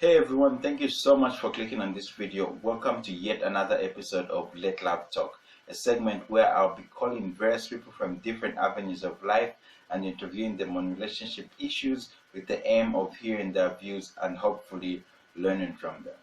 Hey everyone, thank you so much for clicking on this video. Welcome to yet another episode of Let Love Talk, a segment where I'll be calling various people from different avenues of life and interviewing them on relationship issues with the aim of hearing their views and hopefully learning from them.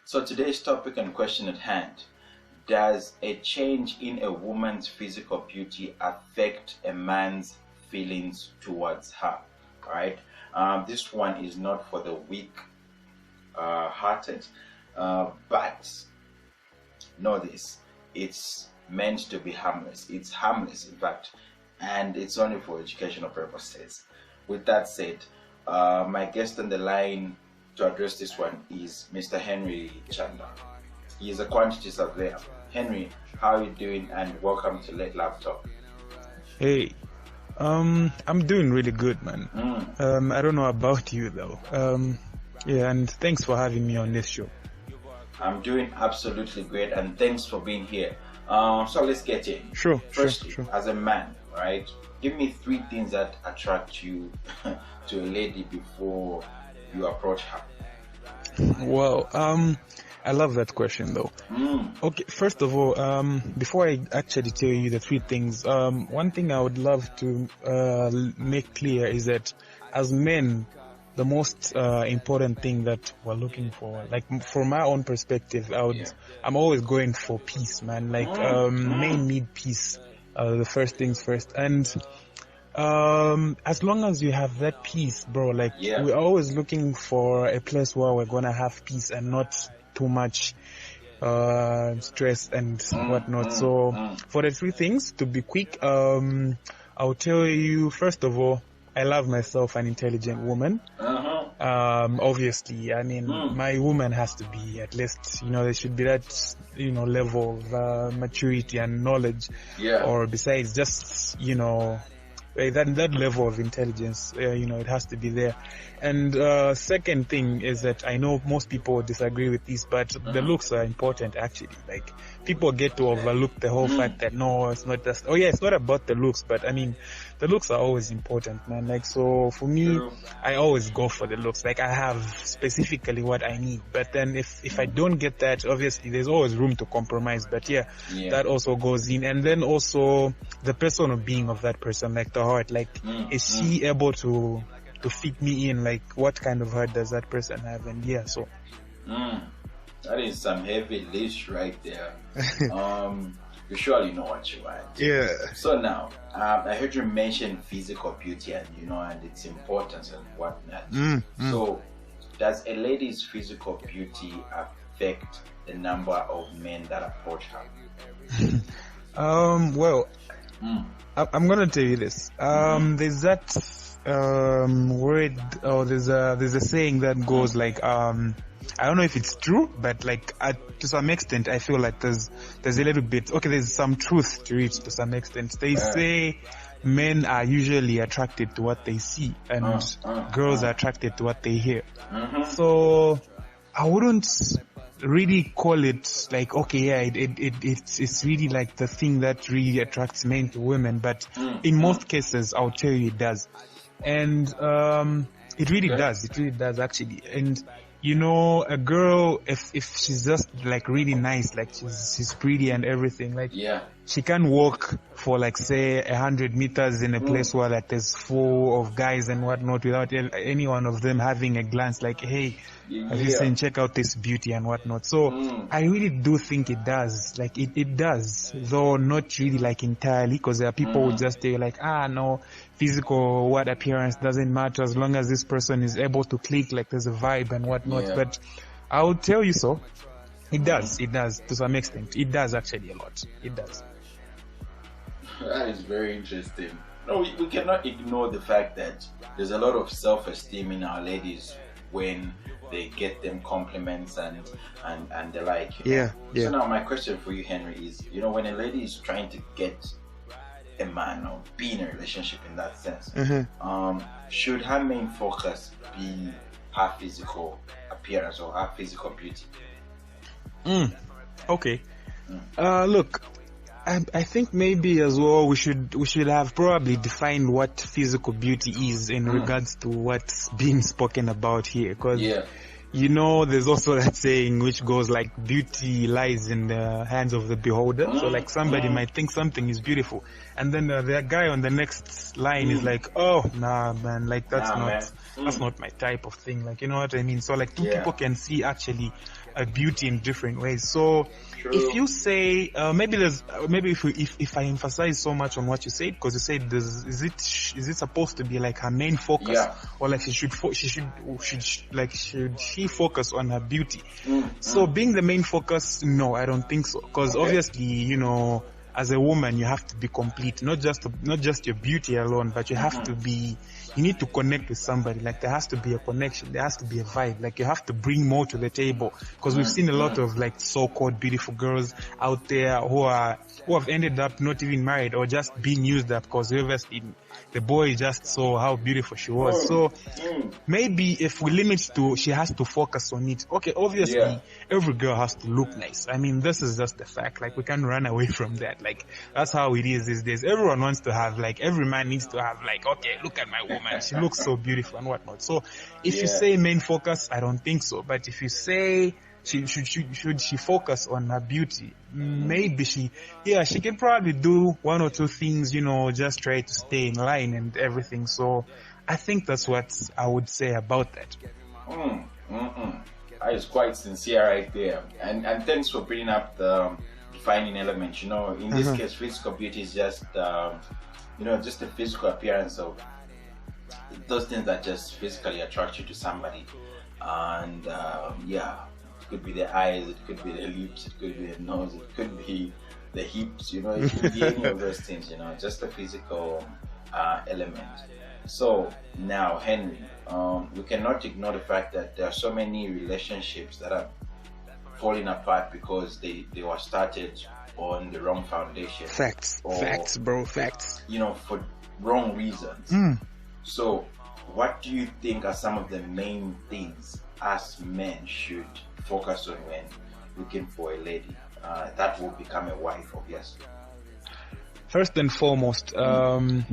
So today's topic and question at hand: does a change in a woman's physical beauty affect a man's feelings towards her? All right. This one is not for the weak hearted, but know this: it's meant to be harmless. It's harmless, in fact, and it's only for educational purposes. With that said, my guest on the line to address this one is Mr. Henry Chanda. He is a quantity surveyor. Henry, how are you doing? And welcome to Let Love Talk. Hey, I'm doing really good, man. I don't know about you though. Yeah, and thanks for having me on this show. I'm doing absolutely great, and thanks for being here. So let's get in. Sure. Firstly, as a man, right? Give me 3 things that attract you to a lady before you approach her. Well, I love that question though. Okay, first of all, before I actually tell you the 3 things, one thing I would love to make clear is that as men, the most important thing that we're looking for, like from my own perspective, I'm always going for peace, man. Like men need peace, the first things first, and as long as you have that peace, bro, like we're always looking for a place where we're gonna have peace and not too much stress and whatnot. So for the 3 things, to be quick, I'll tell you, first of all, I love myself an intelligent woman. Obviously, I mean, my woman has to be at least, there should be that, level of maturity and knowledge, or besides just, that level of intelligence, it has to be there. And second thing is that I know most people disagree with this, but the looks are important actually. Like, people get to overlook the whole fact that no, it's not just, it's not about the looks, but I mean, the looks are always important, man. Like, so for me, I always go for the looks. Like, I have specifically what I need, but then if I don't get that, obviously there's always room to compromise, but that also goes in. And then also the person of being of that person, like the heart, like is she able to fit me in? Like, what kind of heart does that person have? And so that is some heavy list right there. You surely know what you want. So now, I heard you mention physical beauty and and its importance and whatnot. So does a lady's physical beauty affect the number of men that approach her? Well, I'm gonna tell you this. There's that word, or there's a saying that goes like, I don't know if it's true, but like to some extent, I feel like there's a little bit, there's some truth to it to some extent. They say men are usually attracted to what they see, and girls are attracted to what they hear. So I wouldn't really call it like, it's really like the thing that really attracts men to women, but in most cases, I'll tell you it does. And it really does actually. And a girl, if she's just like really nice, like she's pretty and everything, like she can walk for like say 100 meters in a place where like there's full of guys and whatnot without any one of them having a glance like, hey, have you seen, check out this beauty and whatnot. So I really do think it does, like it does, though not really like entirely, because there are people who just say like, no, physical what appearance doesn't matter as long as this person is able to click, like there's a vibe and whatnot. But I would tell you so. It does to some extent. It does actually a lot. It does. That is very interesting. No, we cannot ignore the fact that there's a lot of self-esteem in our ladies when they get them compliments and the like. So now my question for you, Henry, is when a lady is trying to get a man or be in a relationship in that sense, should her main focus be her physical appearance or her physical beauty? Look, I think maybe as well we should have probably defined what physical beauty is in regards to what's being spoken about here, because you know there's also that saying which goes like beauty lies in the hands of the beholder. So like somebody might think something is beautiful, and then the guy on the next line is like, oh nah man, like that's not my type of thing, like, you know what I mean? So like two people can see actually a beauty in different ways. So if you say maybe if I emphasize so much on what you said, because you said is it supposed to be like her main focus, or like should she focus on her beauty? So being the main focus, no, I don't think so, because obviously, you know, as a woman you have to be complete, not just your beauty alone, but you have to be, you need to connect with somebody. Like there has to be a connection, there has to be a vibe, like you have to bring more to the table, because we've seen a lot of like so-called beautiful girls out there who have ended up not even married, or just being used up because obviously the boy just saw how beautiful she was. So maybe if we limit to she has to focus on it, okay, obviously every girl has to look nice. I mean, this is just the fact, like we can't run away from that. Like that's how it is these days. Everyone wants to have, like, every man needs to have, like, okay, look at my woman, she looks so beautiful and whatnot. So if you say main focus, I don't think so. But if you say should she focus on her beauty, maybe she can probably do one or two things, you know, just try to stay in line and everything. So I think that's what I would say about that. That is quite sincere right there, and thanks for bringing up the defining element. You know, in this case, physical beauty is just you know, just the physical appearance of those things that just physically attract you to somebody. And it could be the eyes, it could be the lips, it could be the nose, it could be the hips, you know, it could be any of those things, you know, just the physical element. So now, Henry, we cannot ignore the fact that there are so many relationships that are falling apart because they were started on the wrong foundation. Facts, bro, facts. You know, for wrong reasons. So what do you think are some of the main things us men should focus on when looking for a lady that will become a wife, obviously? First and foremost, the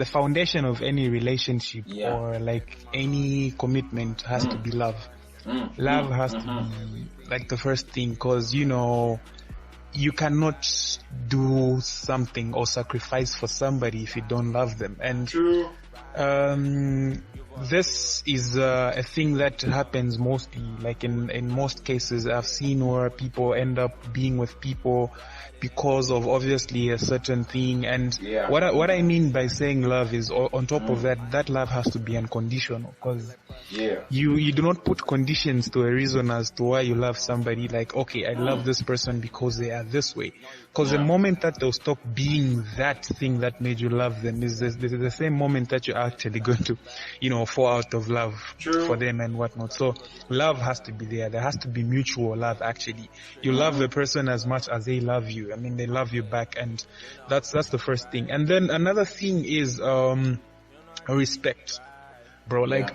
foundation of any relationship or like any commitment has to be love. Love has to be like the first thing, because, you know, you cannot do something or sacrifice for somebody if you don't love them. And this is a thing that happens mostly, like in most cases I've seen where people end up being with people because of obviously a certain thing. And what I mean by saying love is, on top of that love has to be unconditional, because you do not put conditions to a reason as to why you love somebody. Like, okay, I love this person because they are this way. Because the moment that they'll stop being that thing that made you love them is the same moment that you're actually going to, you know, fall out of love for them and whatnot. So love has to be there. There has to be mutual love, actually. You love the person as much as they love you. I mean, they love you back, and that's the first thing. And then another thing is respect, bro. Like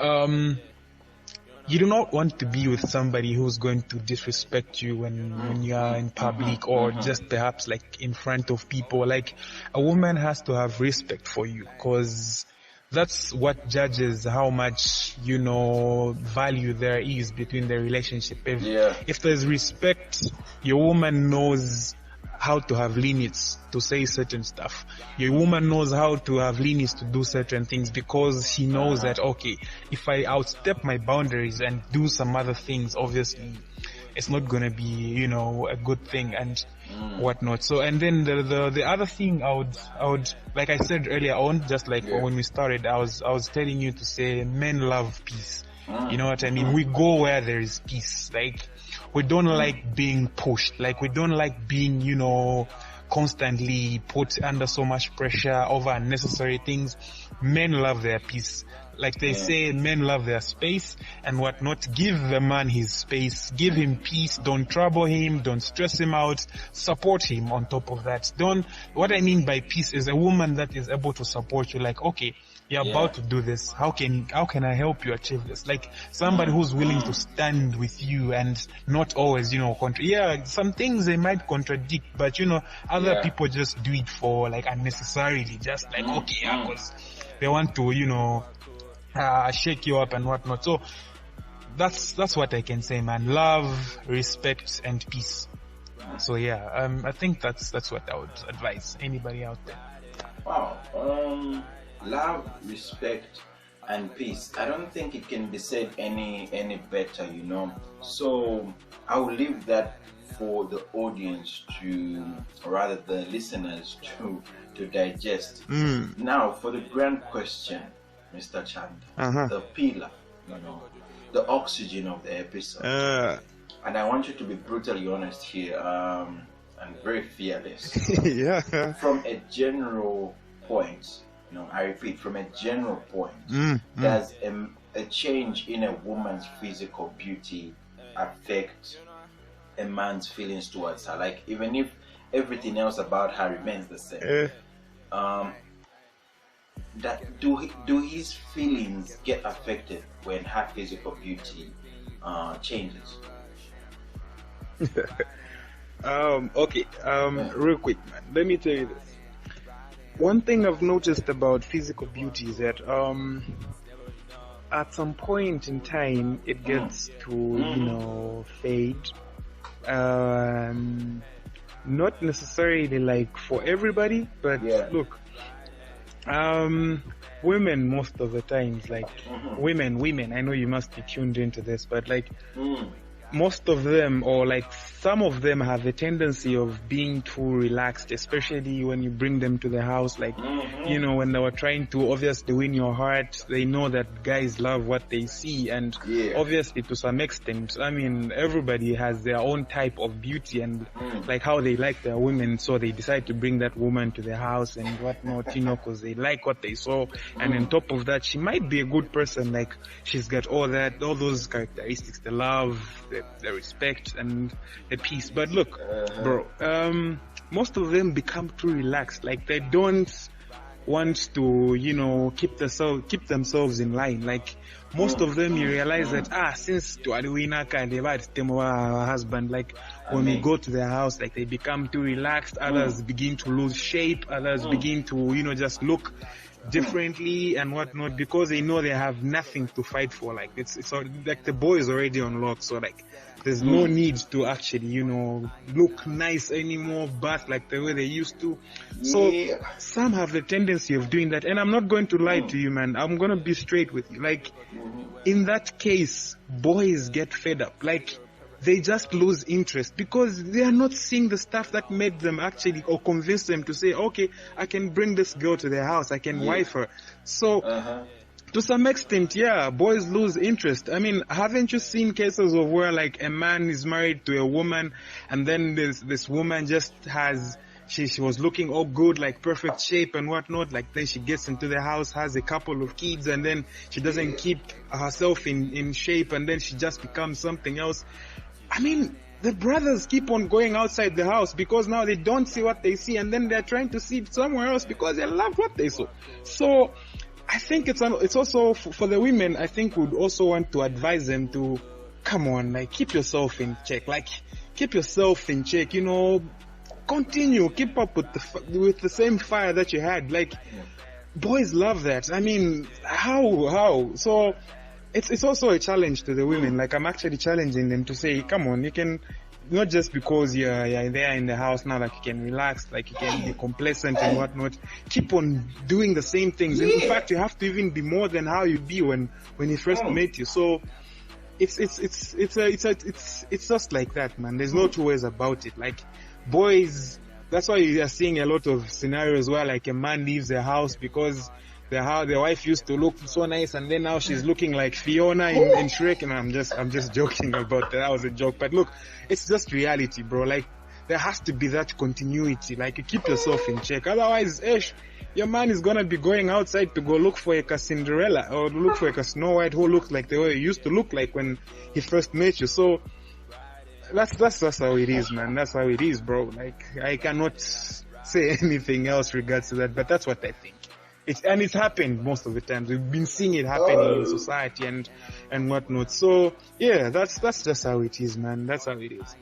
you do not want to be with somebody who's going to disrespect you when you are in public, or just perhaps like in front of people. Like, a woman has to have respect for you, because that's what judges how much, you know, value there is between the relationship. If there's respect, your woman knows how to have limits to say certain stuff. Your woman knows how to have limits to do certain things, because she knows that, okay, if I outstep my boundaries and do some other things, obviously it's not gonna be, you know, a good thing and whatnot. So, and then the other thing I would, like I said earlier on, just like when we started, I was telling you to say men love peace. You know what I mean? We go where there is peace. Like, we don't like being pushed. Like, we don't like being, you know, constantly put under so much pressure over unnecessary things. Men love their peace. Like they say, men love their space and whatnot. Give the man his space. Give him peace. Don't trouble him. Don't stress him out. Support him on top of that. What I mean by peace is a woman that is able to support you. Like, okay, you're about to do this. How can I help you achieve this? Like somebody who's willing to stand with you and not always, some things they might contradict, but other people just do it for like unnecessarily, just like because they want to, shake you up and whatnot. So that's what I can say, man. Love, respect, and peace. So I think that's what I would advise anybody out there. Wow. Love, respect, and peace. I don't think it can be said any better, So I will leave that for the audience or rather the listeners to digest. Now, for the grand question, Mr. Chanda, the pillar, the oxygen of the episode. And I want you to be brutally honest here, and very fearless. From a general point, I repeat, from a general point, does a change in a woman's physical beauty affect a man's feelings towards her? Like, even if everything else about her remains the same, do his feelings get affected when her physical beauty changes? Real quick, man. Let me tell you this. One thing I've noticed about physical beauty is that at some point in time it gets to fade. Not necessarily like for everybody, but look, women most of the times, like women, I know you must be tuned into this, but like most of them, or like some of them, have a tendency of being too relaxed, especially when you bring them to the house. Like, when they were trying to obviously win your heart, they know that guys love what they see. And obviously, to some extent, I mean, everybody has their own type of beauty and like how they like their women. So they decide to bring that woman to the house and whatnot, because they like what they saw. And on top of that, she might be a good person. Like, she's got all those characteristics, the love, the respect, and the peace. But look, bro, most of them become too relaxed. Like, they don't want to, keep themselves in line. Like, most of them, you realize that, since to Aduinaka, they've had her husband, like, when we go to their house, like, they become too relaxed. Others begin to lose shape. Others begin to, just look differently and whatnot, because they know they have nothing to fight for. Like, it's like the boy is already on lock, so like there's no need to actually look nice anymore, but like the way they used to. So some have the tendency of doing that, and I'm not going to lie to you, man. I'm gonna be straight with you. Like, in that case, boys get fed up. Like, they just lose interest because they are not seeing the stuff that made them actually, or convince them to say, okay, I can bring this girl to their house, I can wife her. So to some extent, boys lose interest. I mean, haven't you seen cases of where like a man is married to a woman, and then this woman just has, she was looking all good, like perfect shape and whatnot, like then she gets into the house, has a couple of kids, and then she doesn't keep herself in shape, and then she just becomes something else. I mean, the brothers keep on going outside the house because now they don't see what they see, and then they're trying to see it somewhere else because they love what they saw. So I think it's also for the women. I think we'd also want to advise them to, come on, like, keep yourself in check. Like, keep yourself in check. Continue, keep up with the same fire that you had. Like, boys love that. I mean, how? So it's also a challenge to the women. Like, I'm actually challenging them to say, come on, you can, not just because you're there in the house now, like, you can relax, like, you can be complacent and whatnot. Keep on doing the same things. In fact, you have to even be more than how you be when you first met you. So it's just like that, man. There's no two ways about it. Like, boys, that's why you are seeing a lot of scenarios where like a man leaves the house because the wife used to look so nice, and then now she's looking like Fiona in Shrek. And I'm just joking about that. That was a joke, but look, it's just reality, bro. Like, there has to be that continuity. Like, you keep yourself in check. Otherwise, your man is gonna be going outside to go look for a Cinderella or look for a Snow White who looks like the way he used to look like when he first met you. So that's how it is, man. That's how it is, bro. Like, I cannot say anything else regards to that, but that's what I think. It's happened most of the times. We've been seeing it happening in society and whatnot. So yeah, that's just how it is, man. That's how it is.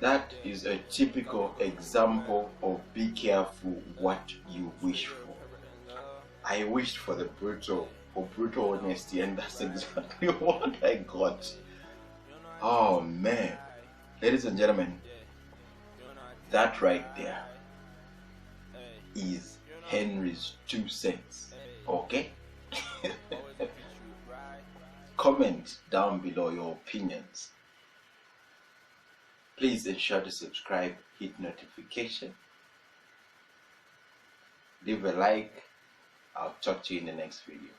That is a typical example of be careful what you wish for. I wished for the brutal honesty, and that's exactly what I got. Oh man. Ladies and gentlemen, that right there is Henry's 2 cents. Okay? Comment down below your opinions. Please ensure to subscribe, hit notification, leave a like. I'll talk to you in the next video.